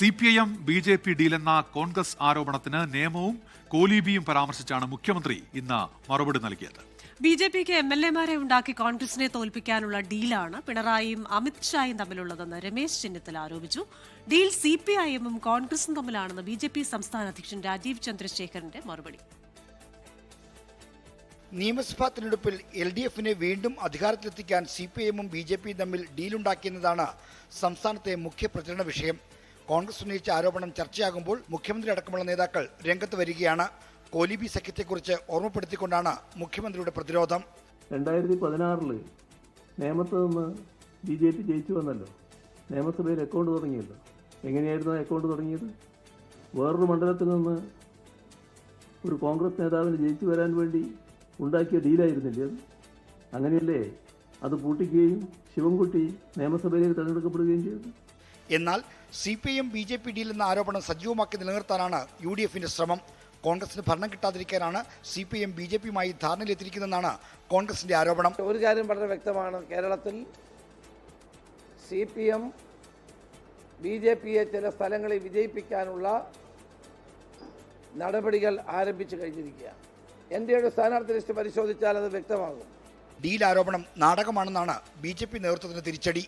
CPIM BJP ഡീലെന്ന Congress ആരോപണത്തിന് നിയമവും കോലീബിയും പരാമർശിച്ചാണ് മുഖ്യമന്ത്രി ഇന്ന് മറുപടി നൽകിയത്. BJPക്ക് MLA-മാരെ ഉണ്ടാക്കി കോൺഗ്രസിനെ തോൽപ്പിക്കാനുള്ള ഡീലാണ് പിണറായിയും അമിത്ഷായും തമ്മിലുള്ളതെന്ന് രമേശ് ചെന്നിത്തല ആരോപിച്ചു. ഡീൽ CPIM-ഉം കോൺഗ്രസും തമ്മിലാണെന്ന് BJP സംസ്ഥാന അധ്യക്ഷൻ രാജീവ് ചന്ദ്രശേഖറിന്റെ മറുപടി. നിയമസഭാ തിരഞ്ഞെടുപ്പിൽ LDF-നെ വീണ്ടും അധികാരത്തിലെത്തിക്കാൻ CPIM-ഉം BJP-യും തമ്മിൽ ഡീലുണ്ടാക്കിയെന്നതാണ് സംസ്ഥാനത്തെ മുഖ്യ പ്രചരണ വിഷയം. കോൺഗ്രസ് ഉന്നയിച്ച ആരോപണം ചർച്ചയാകുമ്പോൾ മുഖ്യമന്ത്രി അടക്കമുള്ള നേതാക്കൾ രംഗത്ത് വരികയാണ്. കോലീബി സഖ്യത്തെക്കുറിച്ച് ഓർമ്മപ്പെടുത്തിക്കൊണ്ടാണ് മുഖ്യമന്ത്രിയുടെ പ്രതിരോധം. 2016 നേമത്ത് നിന്ന് BJP ജയിച്ചു വന്നല്ലോ. നിയമസഭയിൽ അക്കൗണ്ട് തുടങ്ങിയല്ലോ. എങ്ങനെയായിരുന്നു അക്കൗണ്ട് തുടങ്ങിയത്? വേറൊരു മണ്ഡലത്തിൽ നിന്ന് ഒരു കോൺഗ്രസ് നേതാവിന് ജയിച്ചു വരാൻ വേണ്ടി ഉണ്ടാക്കിയ ഡീലായിരുന്നില്ലേ അത്? അങ്ങനെയല്ലേ അത് പൂട്ടിക്കുകയും ശിവൻകുട്ടി നിയമസഭയിലേക്ക് തെരഞ്ഞെടുക്കപ്പെടുകയും ചെയ്തു. എന്നാൽ CPIM BJP ഡീൽ എന്ന ആരോപണം സജീവമാക്കി നിലനിർത്താനാണ് UDF-ന്റെ ശ്രമം. കോൺഗ്രസിന് ഭരണം കിട്ടാതിരിക്കാനാണ് CPIM BJP-യുമായി ധാരണയിലെത്തിയിരിക്കുന്നതെന്നാണ് കോൺഗ്രസിന്റെ ആരോപണം. ഒരു കാര്യം വളരെ വ്യക്തമാണ്. കേരളത്തിൽ CPM BJP-യെ ചില സ്ഥലങ്ങളിൽ വിജയിപ്പിക്കാനുള്ള നടപടികൾ ആരംഭിച്ചു കഴിഞ്ഞിരിക്കുക. NDA-യുടെ സ്ഥാനാർത്ഥി ലിസ്റ്റ് പരിശോധിച്ചാൽ അത് വ്യക്തമാകും. ഡീൽ ആരോപണം നാടകമാണെന്നാണ് BJP നേതൃത്വത്തിന് തിരിച്ചടി.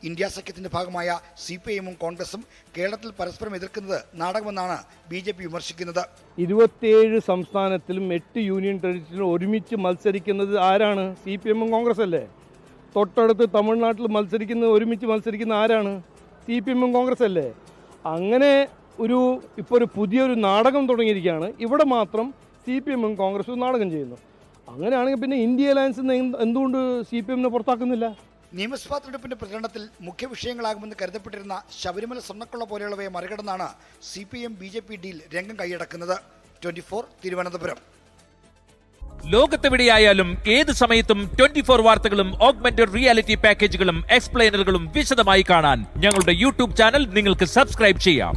ഇന്ത്യ സഖ്യത്തിന്റെ ഭാഗമായ CPIM-ഉം കോൺഗ്രസും കേരളത്തിൽ പരസ്പരം എതിർക്കുന്നത് നാടകമെന്നാണ് BJP വിമർശിക്കുന്നത്. 27 സംസ്ഥാനത്തിലും 8 യൂണിയൻ ടെറിട്ടറിയിലും ഒരുമിച്ച് മത്സരിക്കുന്നത് ആരാണ്? CPIM-ഉം കോൺഗ്രസ് അല്ലേ. തൊട്ടടുത്ത് തമിഴ്നാട്ടിൽ ഒരുമിച്ച് മത്സരിക്കുന്ന ആരാണ്? CPIM-ഉം കോൺഗ്രസ് അല്ലേ. അങ്ങനെ ഇപ്പോൾ ഒരു പുതിയൊരു നാടകം തുടങ്ങിയിരിക്കുകയാണ്. ഇവിടെ മാത്രം CPIM-ഉം കോൺഗ്രസും നാടകം ചെയ്യുന്നു. അങ്ങനെയാണെങ്കിൽ പിന്നെ ഇന്ത്യ അലയൻസിൽ നിന്ന് എന്തുകൊണ്ട് CPIM-നെ പുറത്താക്കുന്നില്ല? നിയമസഭാ തെരഞ്ഞെടുപ്പിന്റെ പ്രചരണത്തിൽ മുഖ്യ വിഷയങ്ങളാകുമെന്ന് കരുതപ്പെട്ടിരുന്ന ശബരിമല സ്വർണ്ണക്കൊള്ള പോലെയുള്ളവയെ മറികടന്നാണ് CPIM BJP ഡീൽ രംഗം കൈയടക്കുന്നത്. 24 തിരുവനന്തപുരം. ലോകത്തെവിടെയായാലും ഏത് സമയത്തും 24 വാർത്തകളും ഓഗ്മെന്റഡ് റിയാലിറ്റി പാക്കേജുകളും എക്സ്പ്ലെയിനറുകളും വിശദമായി കാണാൻ ഞങ്ങളുടെ YouTube ചാനൽ നിങ്ങൾക്ക് സബ്സ്ക്രൈബ് ചെയ്യാം.